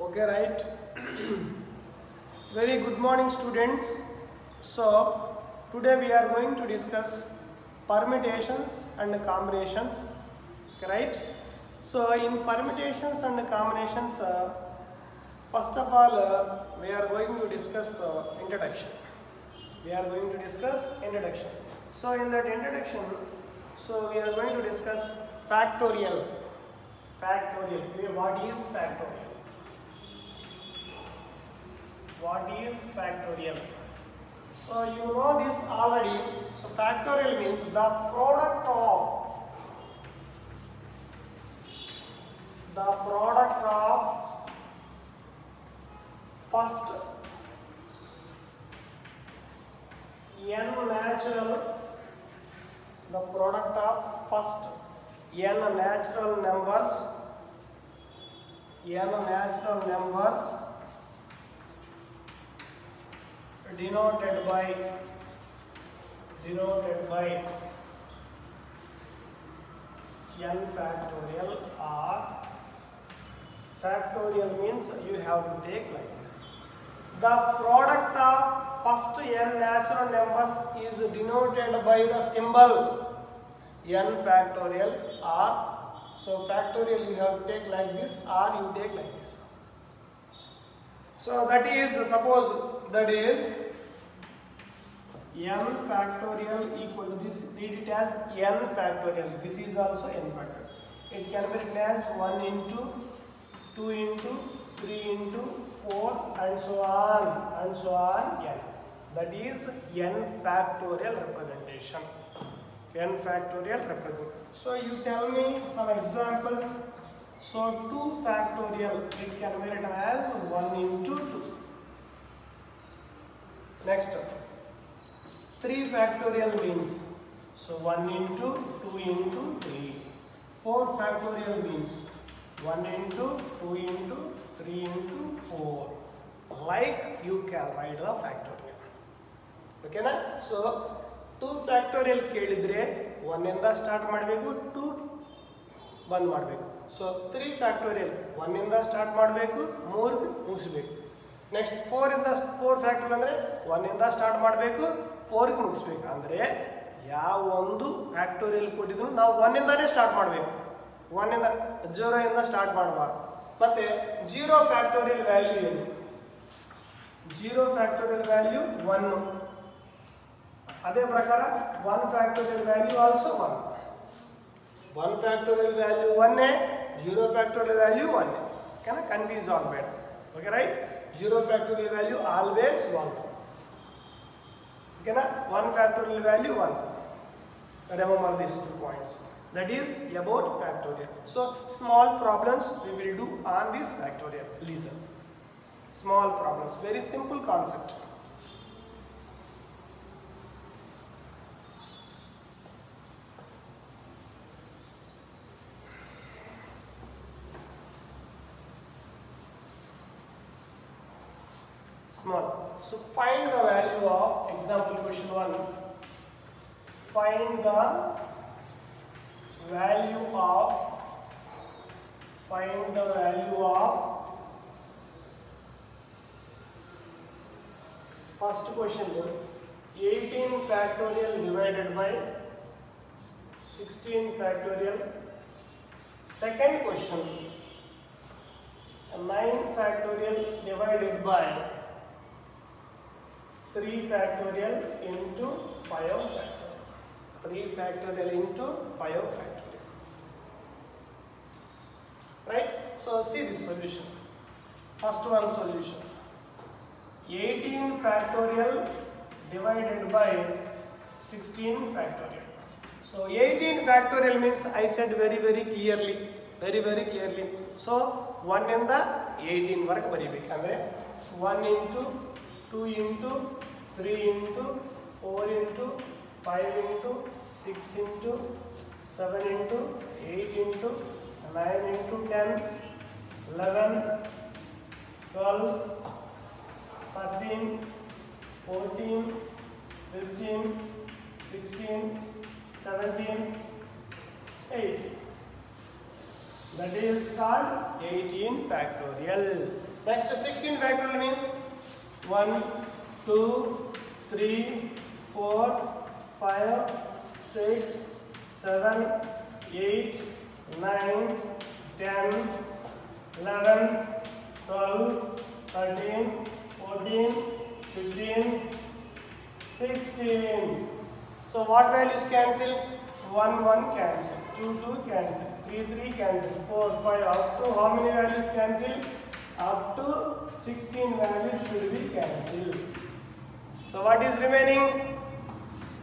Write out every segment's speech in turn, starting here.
Okay, right. Very good morning, students. So today we are going to discuss permutations and combinations. Okay, right. So in permutations and combinations, first of all, we are going to discuss introduction. So in that introduction, so we are going to discuss factorial. What is factorial? What is factorial? So you know this already. So factorial means the product of first n natural, the product of first n natural numbers denoted by n factorial, or factorial means you have to take like this. The product of first n natural numbers is denoted by the symbol n factorial, or so factorial you have to take like this, or you take like this. So that is, suppose that is n factorial equal to this, read it as n factorial. This is also n factorial. It can be written as 1 into 2 into 3 into 4 and so on n. That is n factorial representation. So you tell me some examples. So 2 factorial, it can be written as 1 into 2. Next, 3 factorial means, so 1 into 2 into 3. 4 factorial means 1 into 2 into 3 into 4. Like you can write the factorial. Okay na? So 2 factorial ಕೇಳಿದ್ರೆ 1 ಇಂದ start ಮಾಡಬೇಕು, 2 ಬಂದ್ ಮಾಡಬೇಕು. So 3 factorial 1 ಇಂದ start ಮಾಡಬೇಕು, 3 ಮುಗಿಸಬೇಕು. Next 4 factorial ಅಂದರೆ 1 ಇಂದ start ಮಾಡಬೇಕು, 4 ಮುಗಿಸ್ಬೇಕು. ಅಂದರೆ ಯಾವ ಒಂದು ಫ್ಯಾಕ್ಟೋರಿಯಲ್ ಕೊಟ್ಟಿದ್ರು ನಾವು 1 ಇಂದಾನೇ ಸ್ಟಾರ್ಟ್ ಮಾಡಬೇಕು. 1 ಇಂದ 0 ಇಂದ ಸ್ಟಾರ್ಟ್ ಮಾಡಬಾರ್ದು. ಮತ್ತೆ 0 ಫ್ಯಾಕ್ಟೋರಿಯಲ್ ವ್ಯಾಲ್ಯೂ ಏನು? 0 ಫ್ಯಾಕ್ಟೋರಿಯಲ್ ವ್ಯಾಲ್ಯೂ 1. ಅದೇ ಪ್ರಕಾರ 1 factorial value also 1. 1 factorial value 1, 0 factorial value 1. Can confuse all bad. Okay, right? 0 factorial value always 1. Okay, na? 1 factorial value 1. Remember these 2 points. That is about factorial. So small problems we will do on this factorial. Listen. Small problems, very simple concept. Small. So find the value of example question 1. Find the value of first question 18 factorial divided by 16 factorial. Second question 9 factorial divided by 3 factorial into 5 factorial. 3 factorial into 5 factorial. Right? So see this solution. First one solution. 18 factorial divided by 16 factorial. So 18 factorial means I said very clearly. So 1 in the 18 work baribek. Andre 1 into 2 into 3 into 4 into 5 into 6 into 7 into 8 into 9 into 10 11 12 13 14 15 16 17 18. That is called 18 factorial. Next 16 factorial means 1, 2, 3, 4, 5, 6, 7, 8, 9, 10, 11, 12, 13, 14, 15, 16. So what values cancel? 1, 1 cancel, 2, 2 cancel, 3, 3 cancel, 4, 5, up to how many values cancel? Up to 16 values should be cancelled. So what is remaining?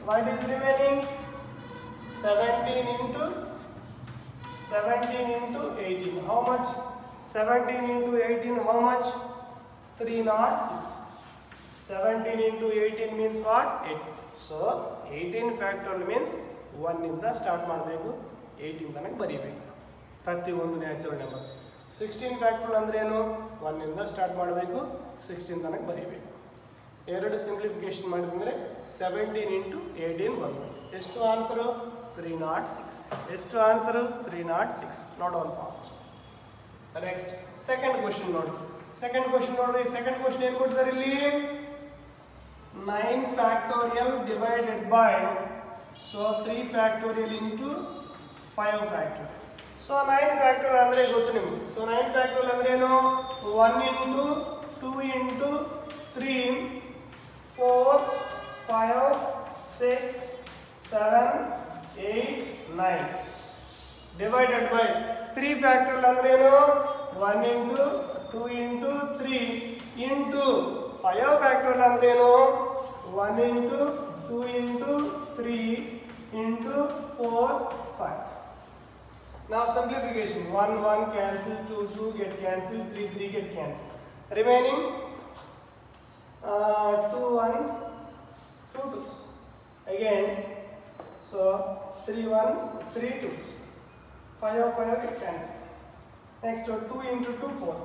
What is remaining? 17 into 18. How much? 17 into 18 how much? 306. 17 into 18 means what? 8. So 18 factorial means 1 ಇಂದ start ಮಾಡಬೇಕು, 18 ತನಕ ಬರೀಬೇಕು ಪ್ರತಿಯೊಂದು natural number. 16 factorial ಅಂದ್ರೆ ಏನು? 1 ಇಂದ start ಮಾಡಬೇಕು, 16 ತನಕ ಬರೀಬೇಕು. ಎರಡು ಸಿಂಪ್ಲಿಫಿಕೇಶನ್ ಮಾಡಿದ್ರೆ 17 into 18 ಬಂತು. ಎಷ್ಟು ಆನ್ಸರು? 306. ಎಷ್ಟು answer? 306. Note all fast. Next second question ನೋಡಿ. ಸೆಕೆಂಡ್ ಕ್ವೆಶ್ಚನ್ ನೋಡ್ರಿ. ಸೆಕೆಂಡ್ ಕ್ವೆಶ್ಚನ್ ಏನು ಕೊಟ್ಟಿದ್ದಾರೆ ಇಲ್ಲಿ? 9 factorial divided by 3 factorial into 5 factorial. So 9 factorial ಅಂದ್ರೆ ಗೊತ್ತು ನಿಮಗೆ. So 9 factorial ಅಂದ್ರೆ ಏನು? 1 into 2 into 3 4 5 6 7 8 9 divided by 3 factorial ಅಂದ್ರೆ ಏನು? 1 into 2 into 3 into 5 factorial ಅಂದ್ರೆ ಏನು? 1 into 2 into 3 into 4 5. Now simplification. 1 1 cancel, 2 2 get cancelled, 3 3 get cancelled. Remaining 2 1s, 2 2s. Again, so 3 1s, 3 2s. 5 5 get cancelled. Next 2 into 2 4.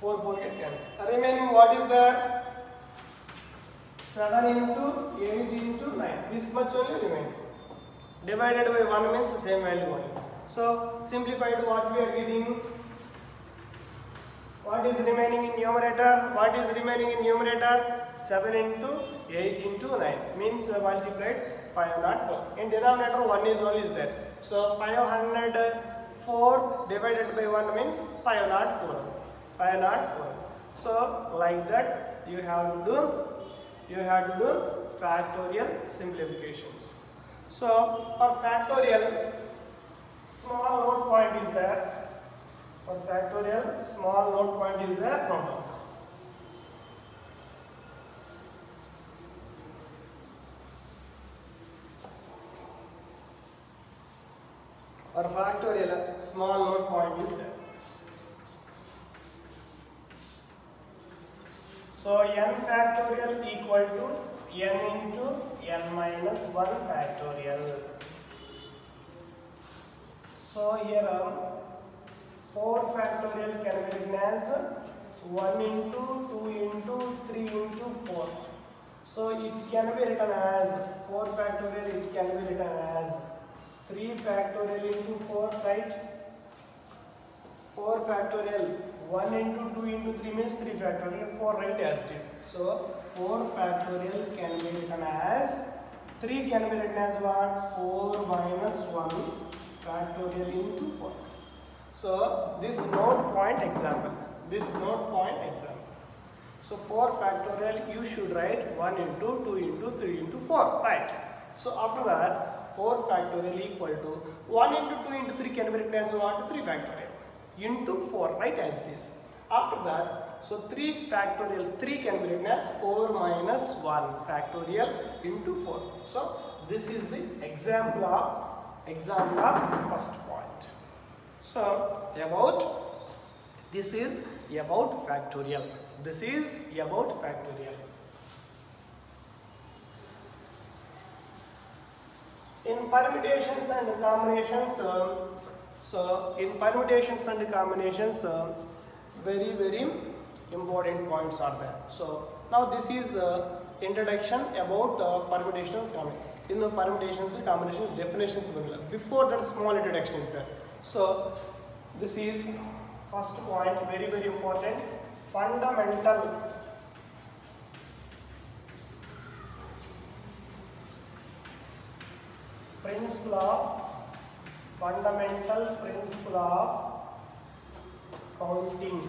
4 4 get cancelled. Remaining what is there? 7 into 8 into 9. This much only remaining. Divided by 1 means the same value only. So simplified, what we are getting? What is remaining in numerator? What is remaining in numerator? 7 into 8 into 9 means multiplied 504. In denominator 1 is only is there. So 504 divided by 1 means 504. 504. So like that you have to do factorial simplifications. So for factorial, small note point is there. For factorial, small note point is there. No. For factorial, small note point is there. So n factorial equal to n into n minus 1 factorial. So here 4 factorial can be written as 1 into 2 into 3 into 4. So it can be written as 4 factorial, it can be written as 3 factorial into 4, right? 4 factorial, 1 into 2 into 3 means 3 factorial, 4 right as it is. So 4 factorial can be written as, 3 can be written as what? 4 minus 1 factorial into 4. So this note point example. So 4 factorial you should write 1 into 2 into 3 into 4, right? So after that 4 factorial equal to 1 into 2 into 3 can be written as what? 3 factorial into 4, right as it is. After that, so 3 factorial, 3 can be written as 4 minus 1 factorial into 4. So this is the example of first point. So this is about factorial. In permutations and combinations, very important points are there. So now this is introduction about permutations. In the permutations and combinations definitions, before that small introduction is there. So this is first point, very important. fundamental principle of counting.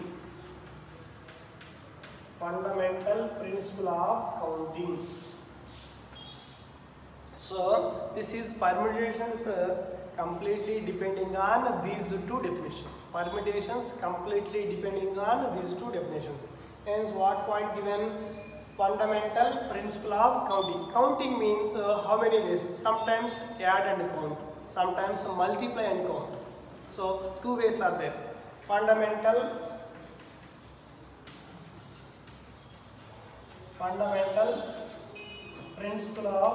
Fundamental principle of counting. So this is permutations completely depending on these two definitions. Permutations completely depending on these two definitions. Hence, what point given? Fundamental principle of counting. Counting means how many ways? Sometimes add and count, sometimes multiply and count. So two ways are there. Fundamental principle of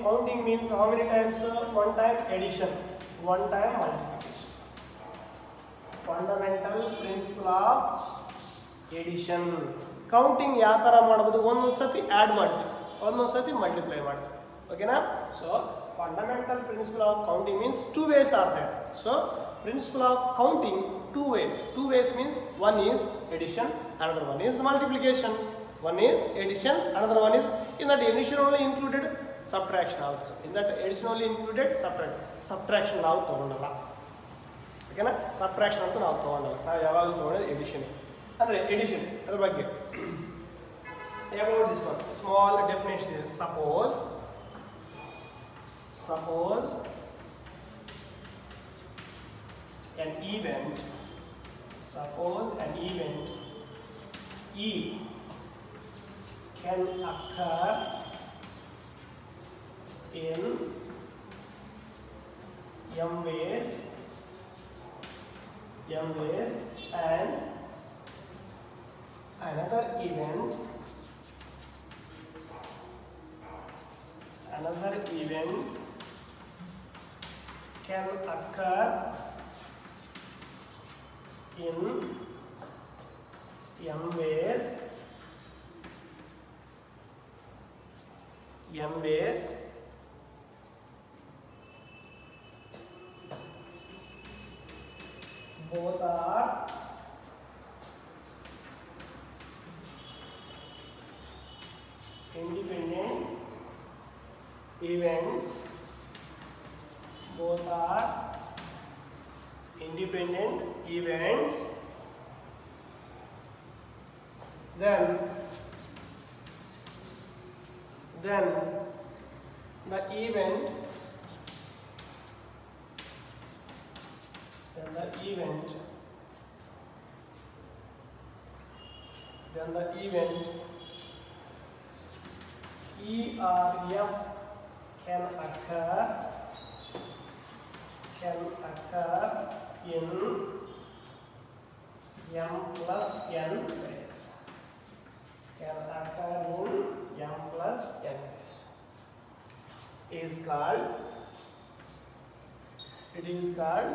counting means how many times? One time addition, one time multiplication. Fundamental principle of addition. Counting ಯಾವ ತರ ಮಾಡಬಹುದು? ಒಂದೊಂದು ಸತಿ add ಮಾಡ್ತೀವಿ, ಒಂದೊಂದು ಸತಿ multiply ಮಾಡ್ತೀವಿ. ಓಕೆನಾ? So fundamental principle of counting means two ways are there. So principle of counting two ways. Two ways means one is addition, another one is multiplication. One is addition, another one is, in that addition only included subtraction also. In that addition only included subtraction ನಾವು ತಗೊಂಡಲ್ಲ. ಓಕೆನಾ? Subtraction ಅಂತ ನಾವು ತಗೊಂಡಲ್ಲ, ನಾವು ಯಾವಾಗಲೂ ತಗೊಂಡೋದು edition. ಅಂದರೆ edition ಅದ್ರ ಬಗ್ಗೆ about this one, small definition is suppose an event E can occur in m ways and another event can occur in m ways both are independent events. Both are independent events. Then the event E or F can occur in m plus n ways. Can occur in m plus n ways. It is called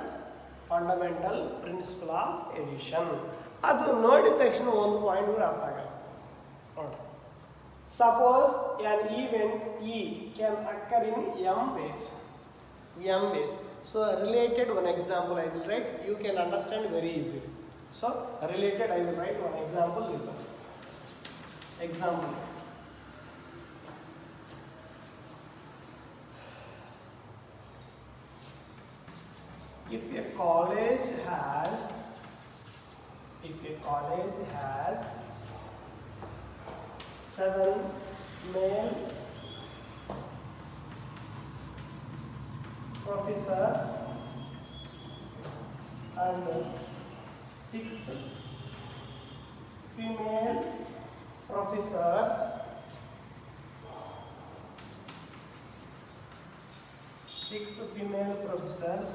fundamental principle of addition. ಅದು ನೋಡಿದ ತಕ್ಷಣ ಒಂದು point ಕೂಡ ಅರ್ಥ ಆಗಲ್ಲ ನೋಡಿ. Suppose an event E can occur in m ways. So related one example I will write. You can understand very easily. So related I will write one example. Listen. Example. If a college has 7 male professors and 6 female professors,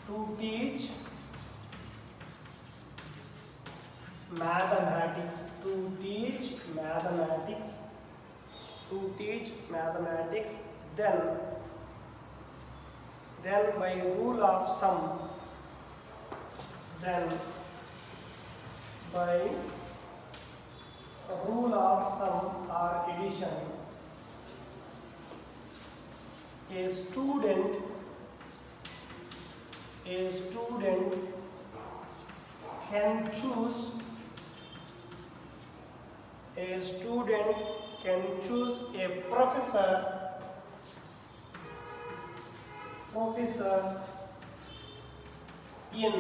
to teach mathematics, then by rule of sum or addition, a student a student can choose a professor in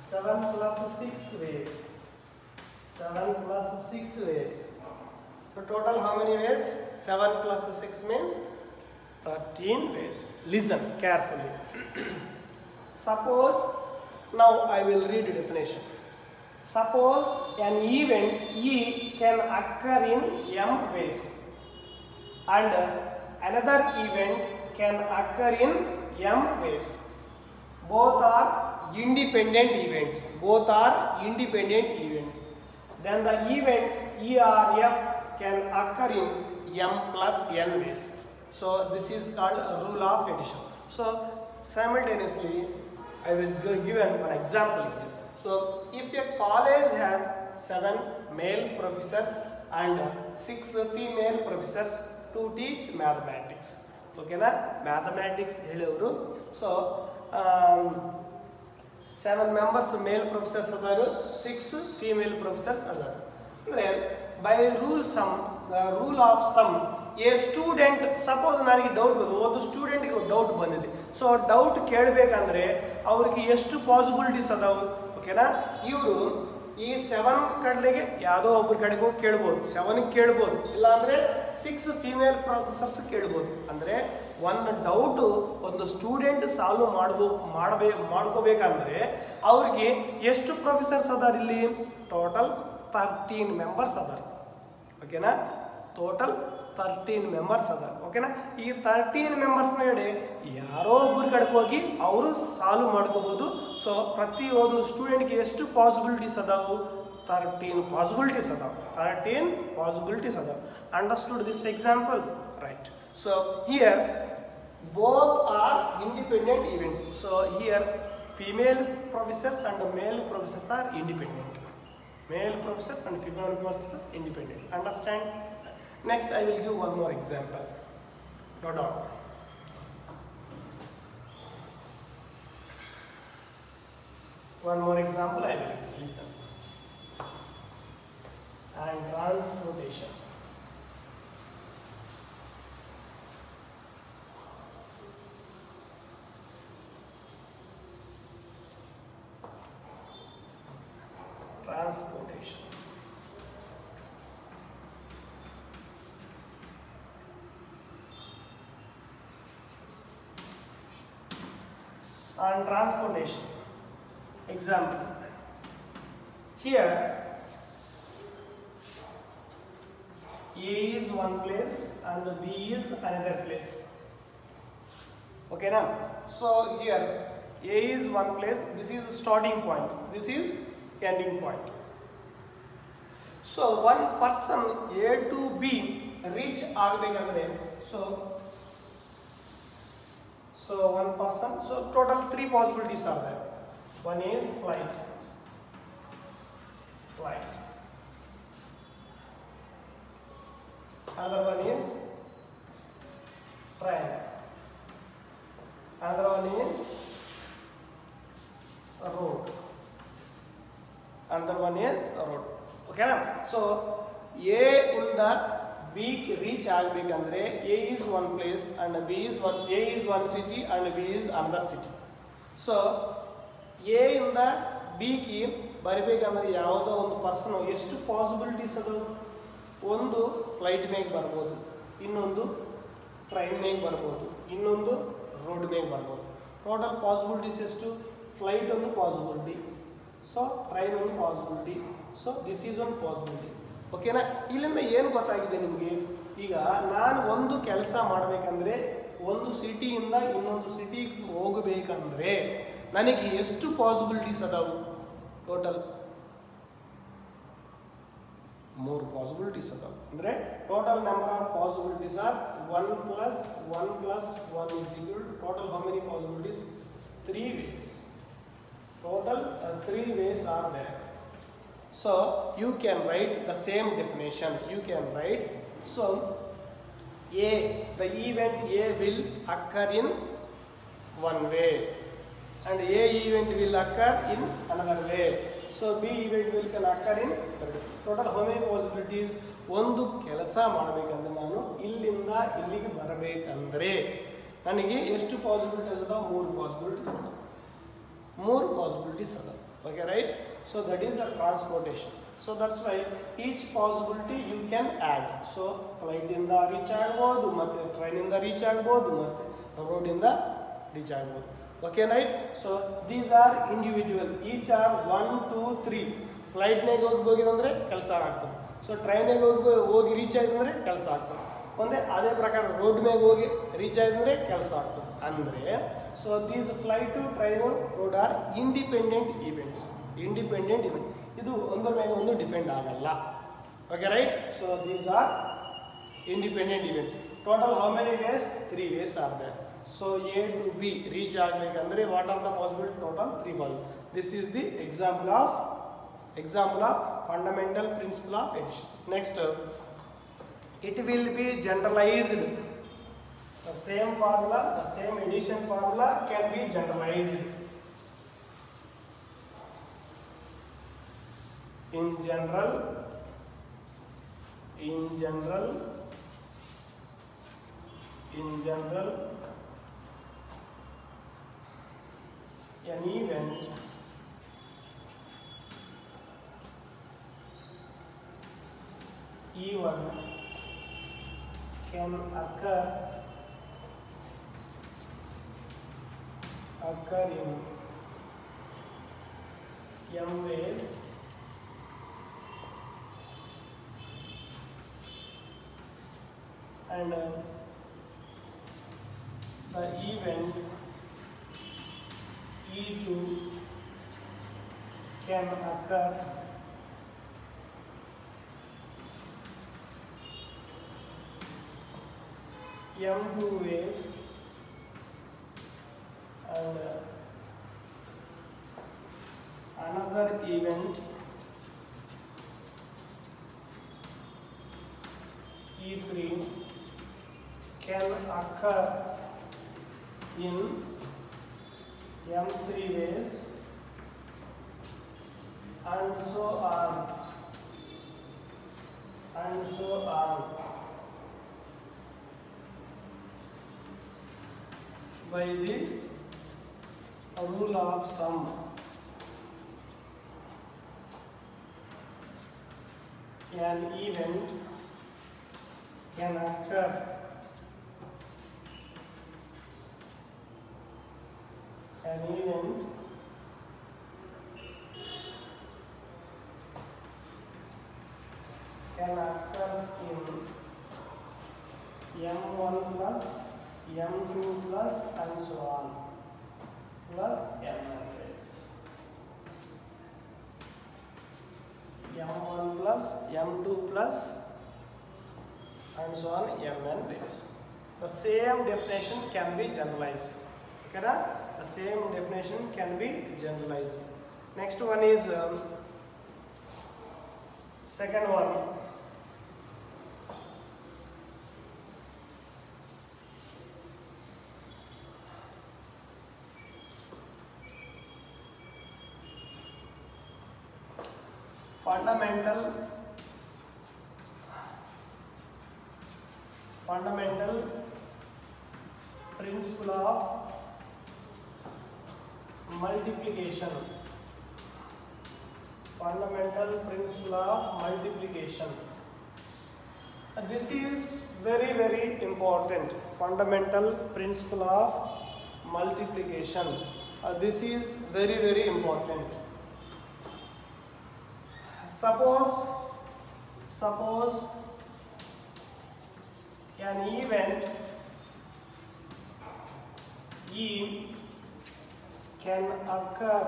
7 plus 6 ways. 7 plus 6 ways. So total how many ways? 7 plus 6 means 13 ways. Listen carefully. Suppose, now I will read the definition. Suppose an event E can occur in m ways and another event can occur in m ways. Both are independent events. Then the event E or F can occur in m plus n ways. So this is called a rule of addition. So simultaneously I will give an example here. So if a college has 7 male professors and 6 female professors to teach mathematics. Okay na? Mathematics helevuru. So 7 members male professors adaru, 6 female professors adaru. By rule of sum, a student, suppose ನನಗೆ doubt ಬಂದು ಒಂದು ಸ್ಟೂಡೆಂಟ್ಗೆ doubt ಬಂದಿದೆ. So doubt ಕೇಳಬೇಕಂದ್ರೆ ಅವ್ರಿಗೆ ಎಷ್ಟು possibilities ಅದಾವು? ಓಕೆನಾ? ಇವರು ಈ 7 ಕಡೆಗೆ ಯಾವುದೋ ಒಬ್ಬರ ಕಡೆಗೂ ಕೇಳ್ಬೋದು, 7ಗೆ ಕೇಳ್ಬೋದು, ಇಲ್ಲಾಂದರೆ 6 ಫೀಮೇಲ್ ಪ್ರೊಫೆಸರ್ಸ್ ಕೇಳ್ಬೋದು. ಅಂದರೆ ಒಂದು ಡೌಟು ಒಂದು ಸ್ಟೂಡೆಂಟ್ ಸಾಲ್ವ್ ಮಾಡ್ಕೋಬೇಕಂದ್ರೆ ಅವ್ರಿಗೆ ಎಷ್ಟು ಪ್ರೊಫೆಸರ್ಸ್ ಅದಾರ? ಇಲ್ಲಿ ಟೋಟಲ್ 13 ಮೆಂಬರ್ಸ್ ಅದಾರ. ಓಕೆನಾ? ಟೋಟಲ್ 13 ಮೆಂಬರ್ಸ್ ಅದಾರ. ಓಕೆನಾ? ಈ 13 ಮೆಂಬರ್ಸ್ ನಡೆ ಯಾರೋ ಒಬ್ಬರು ಕಡೆಗೆ ಹೋಗಿ ಅವರು ಸಾಲ್ವ್ ಮಾಡ್ಕೋಬಹುದು. ಸೊ ಪ್ರತಿಯೊಂದು ಸ್ಟೂಡೆಂಟ್ಗೆ ಎಷ್ಟು ಪಾಸಿಬಿಲಿಟೀಸ್ ಅದಾವು? 13 ಪಾಸಿಬಿಲಿಟೀಸ್ ಅದಾವು. Understood this example? Right. So here both are independent events. So here female professors and male professors are independent. Male professors and female professors are independent. Understand? Next I will give one more example. Note down. One more example I will give. Listen. And transportation. And transportation. Example. Here A is one place and B is another place. Okay now? So here A is one place, this is starting point, this is ending point. So one person A to B reach agabekandre, so one person, so total 3 possibilities are there. One is flight. Another one is train. Another one is road. Another one is road. Okay na? So A in the B reach agabekandre, A is one place and A is one city and B is another city. So A in the B ki ಬರಬೇಕಂದ್ರೆ ಯಾವುದೋ ಒಂದು person ಎಷ್ಟು possibilities ಅದು? ಒಂದು flight ಮೇಲೆ ಬರ್ಬೋದು, ಇನ್ನೊಂದು train ಮೇಲೆ ಬರ್ಬೋದು, ಇನ್ನೊಂದು ರೋಡ್ ಮೇಲೆ ಬರ್ಬೋದು. ಟೋಟಲ್ ಪಾಸಿಬಿಲಿಟೀಸ್ ಎಷ್ಟು? ಫ್ಲೈಟ್ ಒಂದು ಪಾಸಿಬಿಲಿಟಿ, ಸೊ ಟ್ರೈನ್ ಒಂದು ಪಾಸಿಬಿಲಿಟಿ, ಸೊ ದಿಸ್ ಈಸ್ ಒಂದು ಪಾಸಿಬಿಲಿಟಿ. ಓಕೆನಾ? ಇಲ್ಲಿಂದ ಏನು ಗೊತ್ತಾಗಿದೆ ನಿಮಗೆ? ಈಗ ನಾನು ಒಂದು ಕೆಲಸ ಮಾಡಬೇಕಂದ್ರೆ ಒಂದು ಸಿಟಿಯಿಂದ ಇನ್ನೊಂದು ಸಿಟಿಗೆ ಹೋಗಬೇಕಂದ್ರೆ ನನಗೆ ಎಷ್ಟು ಪಾಸಿಬಿಲಿಟೀಸ್ ಅದಾವು? ಟೋಟಲ್ 3 ಪಾಸಿಬಿಲಿಟೀಸ್ ಅದಾವೆ. ಅಂದರೆ total number of possibilities R 1 plus 1 plus 1 is equal to total how many possibilities? 3 ways. Total 3 ways are there. So you can write the same definition. You can write, so A, the event A will occur in one way, and A event will occur in another way. So B event will can occur in total how many possibilities? ಒಂದು ಕೆಲಸ ಮಾಡಬೇಕಂದ್ರೆ ನಾನು ಇಲ್ಲಿಂದ ಇಲ್ಲಿಗೆ ಬರಬೇಕಂದ್ರೆ ನನಗೆ ಎಷ್ಟು possibilities ಅದಾವ? ಮೂರು ಪಾಸಿಬಿಲಿಟೀಸ್ ಅದಾವ. ಮೂರು ಪಾಸಿಬಿಲಿಟೀಸ್ ಅದಾವ. Okay right. So that is the transportation. So that's why each possibility you can add. So ಫ್ಲೈಟಿಂದ ರೀಚ್ ಆಗ್ಬೋದು, ಮತ್ತು ಟ್ರೈನಿಂದ ರೀಚ್ ಆಗ್ಬೋದು, ಮತ್ತು ರೋಡಿಂದ ರೀಚ್ ಆಗ್ಬೋದು. Okay right. So these are individual, each are 1 2 3. ಫ್ಲೈಟ್ನಾಗ ಹೋಗಿದಂದರೆ ಕೆಲಸ ಆಗ್ತದೆ. ಸೊ ಟ್ರೈನಾಗ ಹೋಗಿ ರೀಚ್ ಆಯ್ತಂದರೆ ಕೆಲಸ ಆಗ್ತದೆ. ಒಂದೇ ಅದೇ ಪ್ರಕಾರ ರೋಡ್ ಮ್ಯಾಗ ಹೋಗಿ ರೀಚ್ ಆಯ್ತಂದರೆ ಕೆಲಸ ಆಗ್ತದೆ. ಅಂದರೆ so these flight to train road are independent events. Independent event, ಇದು ಒಂದರ ಮೇಲೆ ಒಂದು ಡಿಪೆಂಡ್ ಆಗಲ್ಲ. Okay right. So these are independent events. Total how many ways? 3 ways are there. So A to B reach ಆಗಬೇಕಂದ್ರೆ what are the possibility? Total 3 possible. This is the example of fundamental principle of addition. Next, it will be generalized. The same formula, the same addition formula can be generalized. In general, an event E1 can occur in m ways, and the event E2 can occur m2 ways, and another event E3 can occur in m3 ways, and so on, by the rule of sum. An event can occur in m1 plus m2 plus and so on plus mn ways. m1 plus m2 plus and so on mn ways. The same definition can be generalized. Okay, the same definition can be generalized. Next one is second one. Fundamental principle of multiplication. Fundamental principle of multiplication. This is very, very important. Fundamental principle of multiplication. This is very, very important. Suppose an event E can occur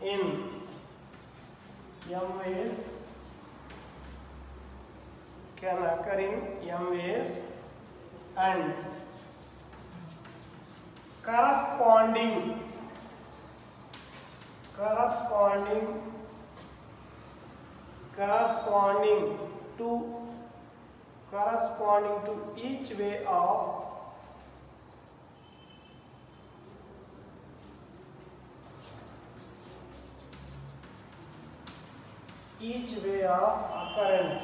in m ways, and corresponding to each way of each way of occurrence,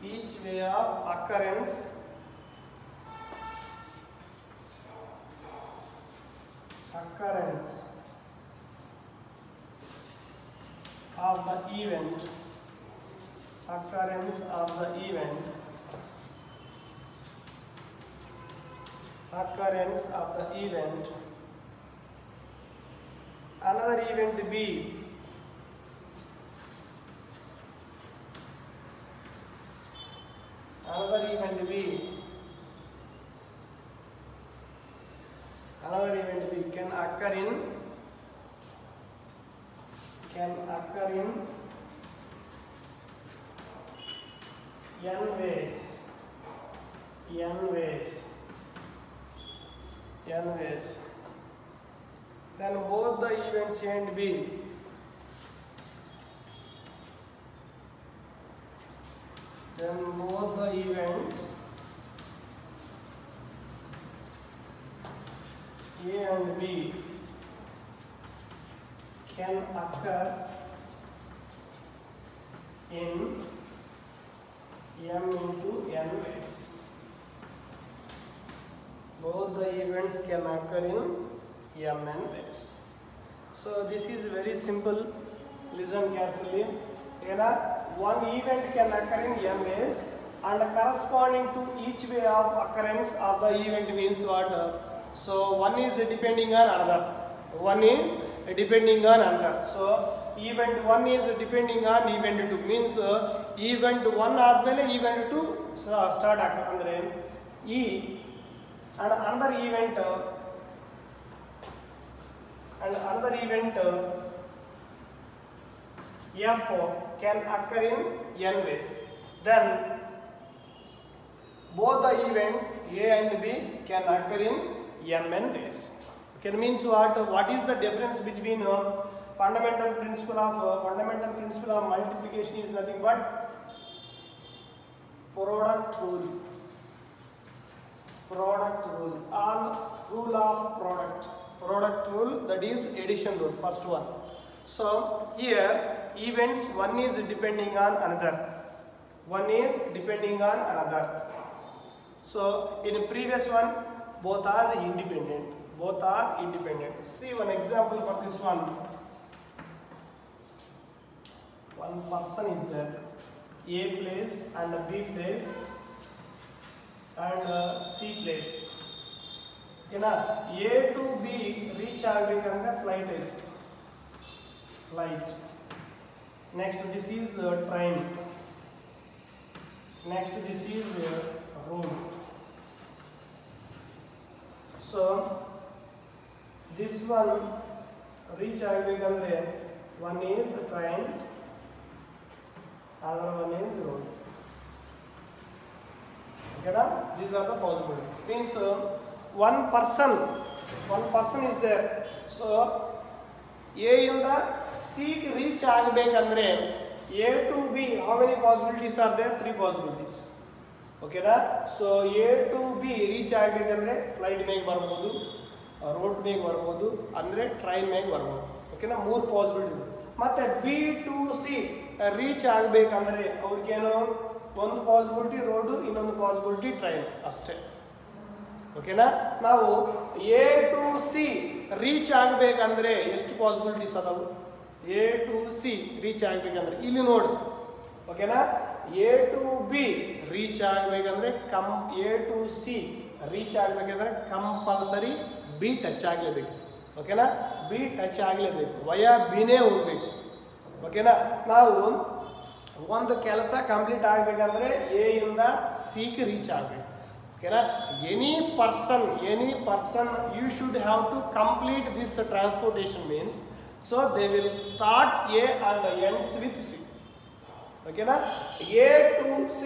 each way of occurrence of the event, occurrence of the event, occurrence of the event, another event B, another event B, another event B can occur in n ways, then both the events A and B A and B can occur in m into n ways. Both the events can occur in mn ways. So this is very simple. Listen carefully. One event can occur in m ways, and corresponding to each way of occurrence of the event means what? So one is depending on another. One is depending on another. So event 1 is depending on event 2 means event 1 ಆದ್ಮೇಲೆ event 2 start ಆಗ್ತದೆ ಅಂದ್ರೆ E and another event F can occur in n ways. Then both the events A and B can occur in mn ways. Okay, means what is the difference between fundamental principle of multiplication is nothing but product rule or rule of product rule, that is addition rule, first one. So here events one is depending on another, so in previous one both are independent. See one example for this one. One person is there, A place and B place and C place. A to B reach agbekanದ್ರೆ flight. Next this is train. Next this is road. So this one reach agbekanದ್ರೆ one is train, other one is road. Okay, these are the possibilities. Means one person is there. So A ಇಂದ C reach ಆಗಬೇಕಂದ್ರೆ A to B, how many possibilities are there? 3 possibilities. Okay na? So A to B reach ಆಗಬೇಕಂದ್ರೆ flight ಮೇಲೆ ಬರಬಹುದು, road ಮೇಲೆ ಬರಬಹುದು, ಅಂದ್ರೆ train ಮೇಲೆ ಬರಬಹುದು. Okay na? 3 possibilities. ಮತ್ತೆ B to C reach ಆಗಬೇಕಂದ್ರೆ ಅವರಿಗೇನೋ ಒಂದು ಪಾಸಿಬಿಲಿಟಿ ರೋಡ್, ಇನ್ನೊಂದು ಪಾಸಿಬಿಲಿಟಿ ಟ್ರೈನ್ ಅಷ್ಟೇ. ಓಕೆನಾ? ನಾವು A to C ರೀಚ್ ಆಗಬೇಕಂದ್ರೆ ಎಷ್ಟು ಪಾಸಿಬಿಲಿಟೀಸ್ ಅದಾವು? A to C ರೀಚ್ ಆಗಬೇಕಂದ್ರೆ ಇಲ್ಲಿ ನೋಡಿ. ಓಕೆನಾ? A to B ರೀಚ್ ಆಗಬೇಕಂದ್ರೆ A to C ರೀಚ್ ಆಗಬೇಕಂದ್ರೆ ಕಂಪಲ್ಸರಿ B ಟಚ್ ಆಗಲೇಬೇಕು. ಓಕೆನಾ? B ಟಚ್ ಆಗಲೇಬೇಕು, ವಯಾ ಬಿನೇ ಹೋಗಬೇಕು. ಓಕೆನಾ? ನಾವು ಒಂದು ಕೆಲಸ ಕಂಪ್ಲೀಟ್ ಆಗಬೇಕಂದ್ರೆ A ಇಂದ C ಗೆ ರೀಚ್ ಆಗಬೇಕು. ಓಕೆನಾ? Any person you should have to complete this transportation means, so they will start A and ends with C. ಓಕೆನಾ? A to C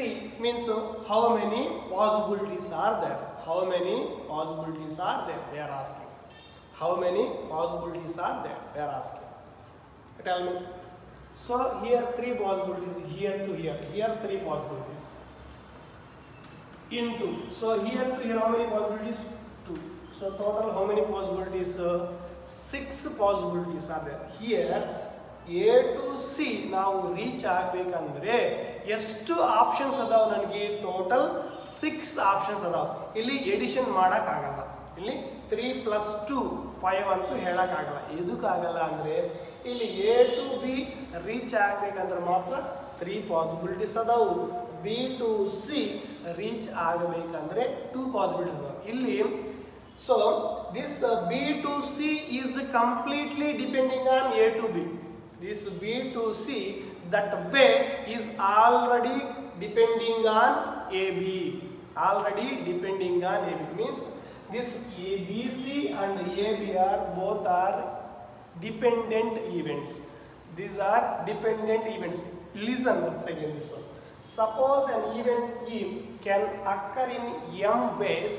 means how many possibilities are there? They are asking. How many possibilities are there? They are asking. Tell me. So here 3 possibilities, here to here 3 possibilities into, so here to here how many possibilities? 2. So total how many possibilities? 6 possibilities are there. Here A to C ನಾವು reach ಆಗಬೇಕಂದ್ರೆ ಎಷ್ಟು options ಅದಾವ? ನನಗೆ total 6 options ಅದಾವ. ಇಲ್ಲಿ edition ಮಾಡೋಕ್ಕಾಗಲ್ಲ. ಇಲ್ಲಿ 3 + 2 5 ಅಂತೂ ಹೇಳೋಕ್ಕಾಗಲ್ಲ. ಎದಕ್ಕಾಗಲ್ಲ ಅಂದರೆ ಇಲ್ಲಿ ಎ ಟು ಬಿ ರೀಚ್ ಆಗಬೇಕಂದ್ರೆ ಮಾತ್ರ 3 ಪಾಸಿಬಿಲಿಟೀಸ್ ಅದಾವು. ಬಿ ಟು ಸಿ ರೀಚ್ ಆಗಬೇಕಂದ್ರೆ 2 ಪಾಸಿಬಿಲಿಟೀಸ್ ಅದಾವ. ಇಲ್ಲಿ so this B to C is completely depending on A to B. This B to C, that way is already depending on AB. Already depending on AB means this ABC and AB are both are dependent events. These are dependent events. Listen once again this one. Suppose an event E can occur in m ways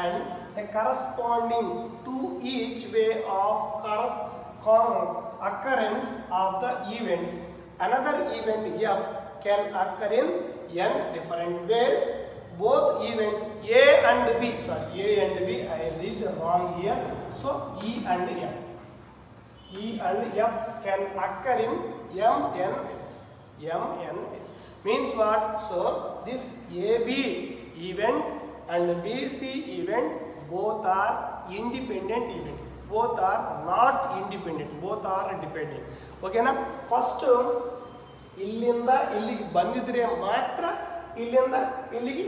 and the corresponding to each way of occurrence of the event, another event F can occur in n different ways. Both events A and B, sorry, A and B, I read wrong here. So E and F can occur in mn ways. Means what? So this AB event and BC event both are independent events. Both are not independent, both are dependent. ಓಕೆನಾ? First ಇಲ್ಲಿಂದ ಇಲ್ಲಿಗೆ ಬಂದಿದ್ರೆ ಮಾತ್ರ ಇಲ್ಲಿಂದ ಇಲ್ಲಿಗೆ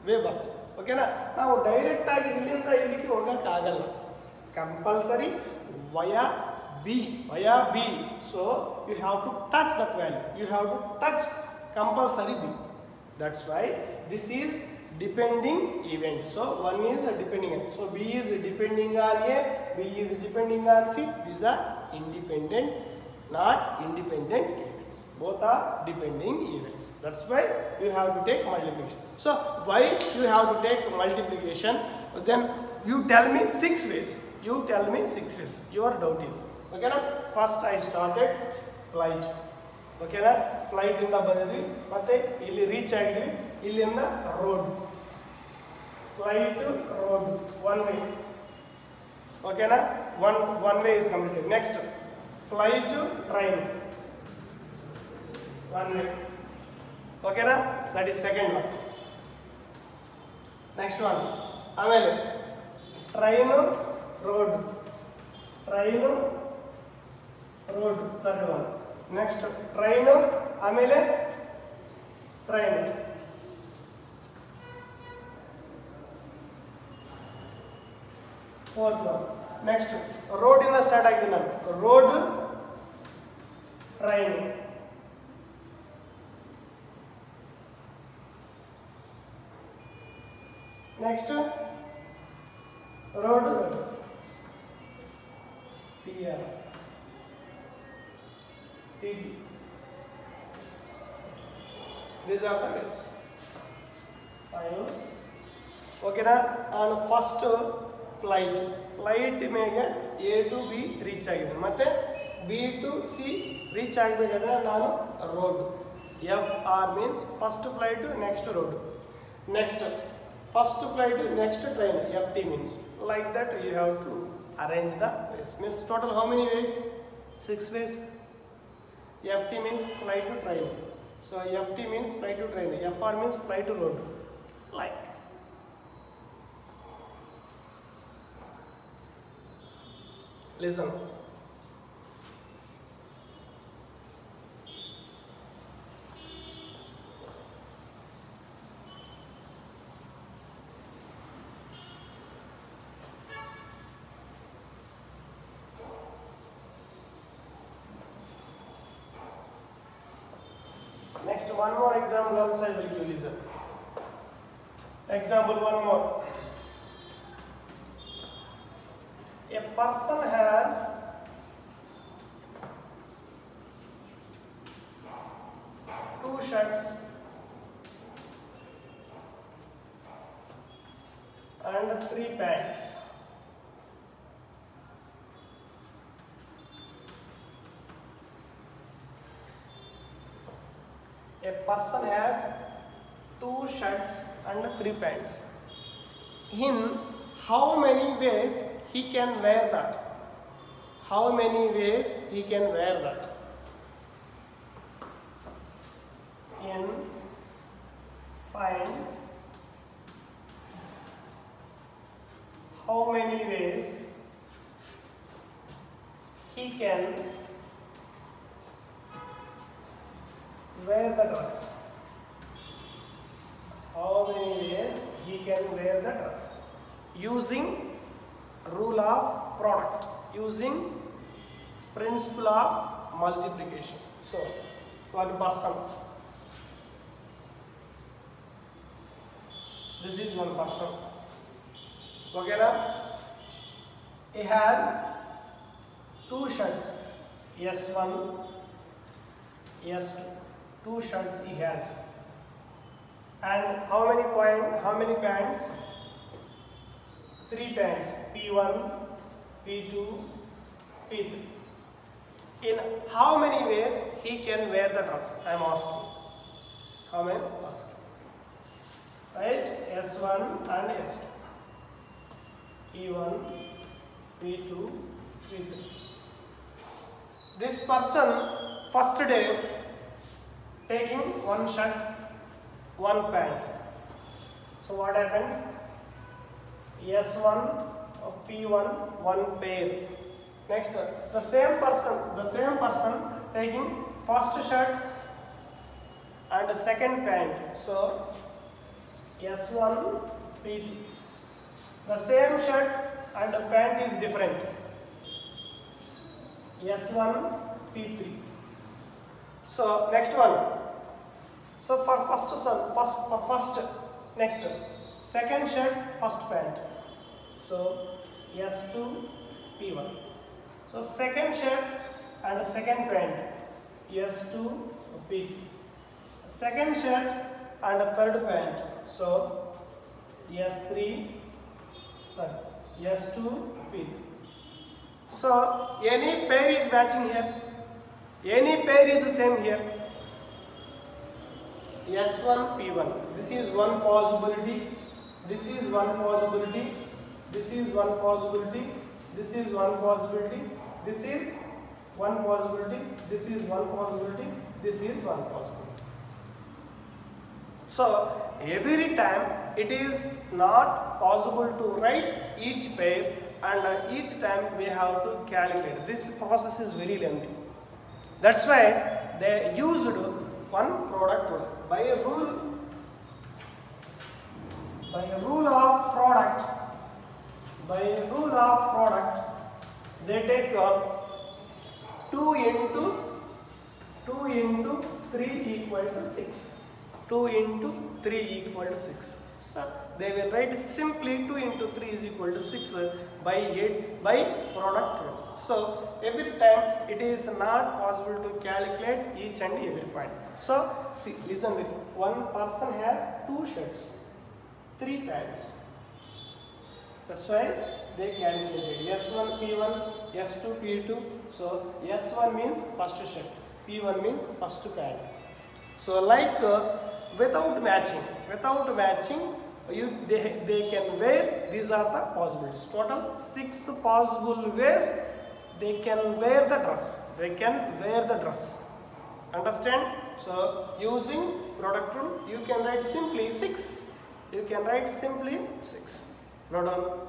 way ಬರ್ತದೆ. ಓಕೆನಾ? ನಾವು ಡೈರೆಕ್ಟ್ ಆಗಿ ಇಲ್ಲಿಂದ ಇಲ್ಲಿಗೆ ಹೋಗೋಕ್ಕಾಗಲ್ಲ. Compulsory via B. So you have to touch that value. You have to touch compulsory B. That's why this is depending event. So one is a depending event. So B is depending on A, B is depending on C. These are independent, not independent events. Both are depending events. That's why you have to take multiplication. So why you have to take multiplication? Then you tell me 6 ways. You tell me 6 ways. Your doubt is. Okay na? First I started flight. Okay na? Flight inda bandidvi matte illi reach agidvi. ಇಲ್ಲಿಂದ road. Flight road one way. ಓಕೆನಾ? One way is completed. Next flight train one way. ಓಕೆನಾ? That is second one. Next one ಆಮೇಲೆ train road third one. Next train ಆಮೇಲೆ train. Fourth one. Next road ಇಂದ start ಆಗಿದೆ ನಾನು. Road train. Next road PR TT. These are the ways. 5 or 6. ಓಕೆನಾ? ನಾನು first flight ಮೇಲೆ A to B reach ಆಗಿದೆ, ಮತ್ತೆ ಬಿ ಟು ಸಿ ರೀಚ್ ಆಗಬೇಕಾದ್ರೆ ನಾನು road. FR means first flight next road, next first flight next train. FT means like that you have to arrange the ways. Means total how many ways? 6 ways. FT means flight to train. So FT means flight to train. FR means flight to road. Like. Listen. Next, one more example also I will give. Listen. Example one more. A person has two shirts and 3 pants. A person has 2 shirts and 3 pants. In how many ways he can wear that? how many ways he can wear that. In find how many ways he can wear the dress. How many ways he can wear the dress? Using rule of product, using principle of multiplication. So, one person. This is one person. Okay, now he has two shirts. S1, S2. Two shirts he has. And how many pants? 3 pants. P1, P2, P3. In how many ways he can wear the dress? I am asking. How many? Asking. Right? S1 and S2. P1, P2, P3. This person first day taking one shirt, one pant. So what happens? S1 or P1, one pair. Next, the same person taking first shirt and the second pant. So S1, P2. The same shirt and the pant is different. S1, P3. So next one. So for next second shirt, first pant. So S2, P1. So second shirt and the second pant. S2, P2. Second shirt and the third pant. So S2, P3. So any pair is matching here. Any pair is the same here. S1, P1. This is one possibility. This is one possibility. This is one possibility. This is one possibility. This is one possibility. This is one possibility. This is one possibility. So every time it is not possible to write each pair, and each time we have to calculate. This process is very lengthy. That's why they used one product rule. By a rule of product, they take 2 into 3 equal to 6. 2 into 3 equal to 6. So they will write simply 2 into 3 is equal to 6 by product rule. So every time it is not possible to calculate each and every point. So see, listen with me. One person has 2 shirts, 3 pants. That's why they calculated S1 P1, S2 P2. So S1 means first shirt, P1 means first pant. So like without matching, they can wear. These are the possibilities. Total 6 possible ways they can wear the dress. Understand? So using product rule, you can write simply 6. Note down.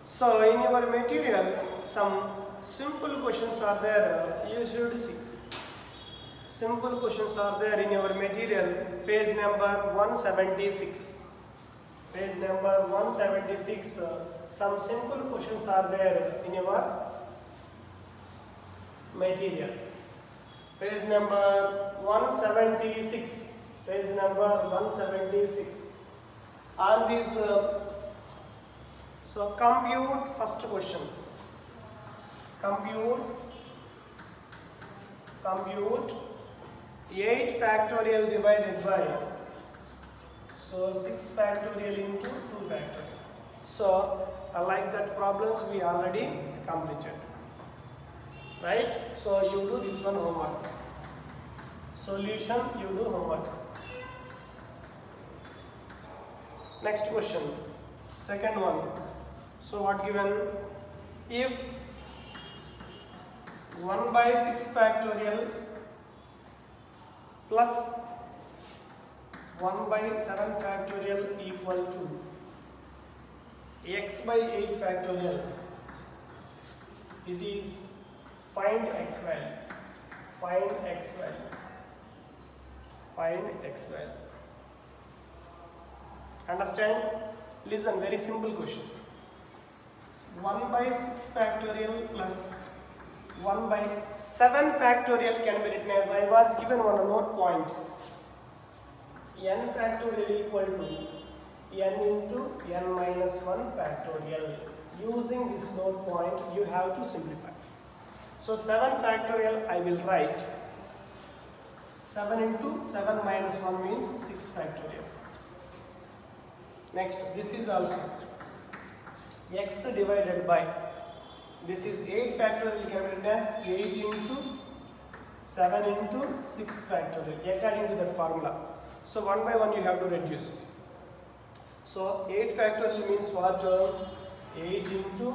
So in your material, some simple questions are there. You should see. Simple questions are there in your material, page number 176. Page number 176. Some simple questions are there in your material. Page number 176. Page number 176. On this, so compute first question. Compute 8 factorial divided by, so 6 factorial into 2 factorial. So like that problems we already completed, right? So you do this one homework. Solution, you do homework. Next question, second one. So what given? If 1 by 6 factorial plus 1 by 7 factorial equal to x by 8 factorial, it is find x value. Find x value. Find x value. Understand? Listen, very simple question. 1 by 6 factorial plus 1 by 7 factorial can be written as, I was given on a note point, n factorial equal to n into n minus 1 factorial. Using this note point, you have to simplify. So 7 factorial I will write 7 into 7 minus 1 means 6 factorial. Next, this is also x divided by, this is 8 factorial can be written as 8 into 7 into 6 factorial according to that formula. So 1 by 1 you have to reduce. So 8 factorial means what? 8 into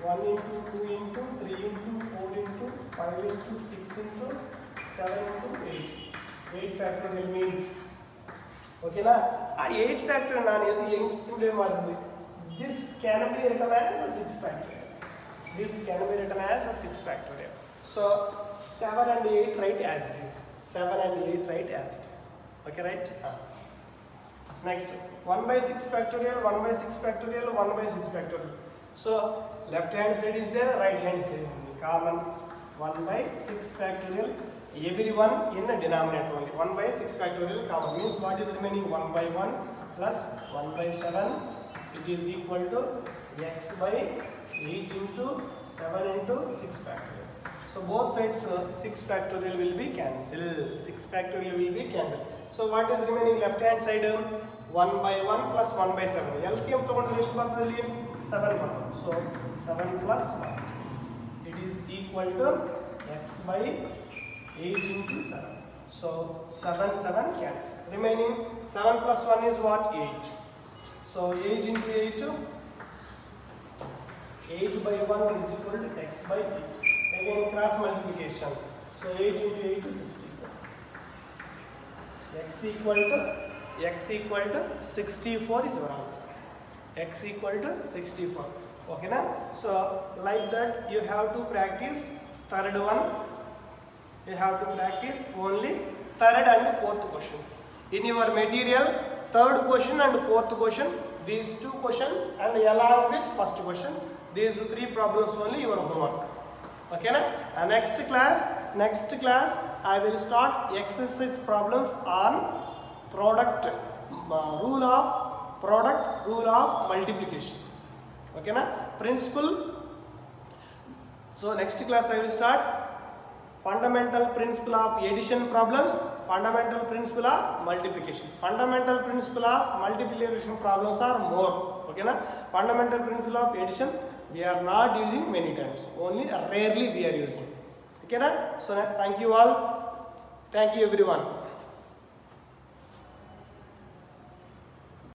1 into 2 into 3 into 4 into 5 into 6 into 7 into 8. 8 factorial means, okay na? 8 factorial nani simply maarthundi. This can be written as a 6 factorial. This can be written as a 6 factorial. So 7 and 8 write as it is. 7 and 8 write as it is. Okay, right? Next, 1 by 6 factorial, 1 by 6 factorial, 1 by 6 factorial. So left hand side is there, right hand side is common. 1 by 6 factorial, everyone in the denominator only. 1 by 6 factorial common means what is remaining? 1 by 1 plus 1 by 7. It is equal to x by 8 into 7 into 6 factorial. So both sides 6 factorial will be cancelled. 6 factorial will be cancelled. So what is remaining left hand side? 1 by 1 plus 1 by 7. LCM toಗೊಂಡ್ರೆ ಎಷ್ಟು ಬರ್ತದೆ? 7 ಬರ್ತದೆ. So 7 plus 1. It is equal to x by 8 into 7. So 7 cancel. Remaining 7 plus 1 is what? 8. So 8 into 8, 8 by 1 is equal to x by 8. Again cross multiplication. So 8 into 8 is 64. X equal to 64 is our answer. X equal to 64. Okay na? So like that you have to practice third one. You have to practice only third and fourth questions. In your material, third question and fourth question, these two questions and along with first question, these three problems only your homework. Okay na? Next class I will start exercise problems on rule of multiplication. Okay na? Principle. So next class I will start fundamental principle of addition problems, fundamental principle of multiplication. Fundamental principle of multiplication problems are more. Okay na? Fundamental principle of addition we are not using many times, only rarely we are using. Okay na? So thank you all. Thank you everyone.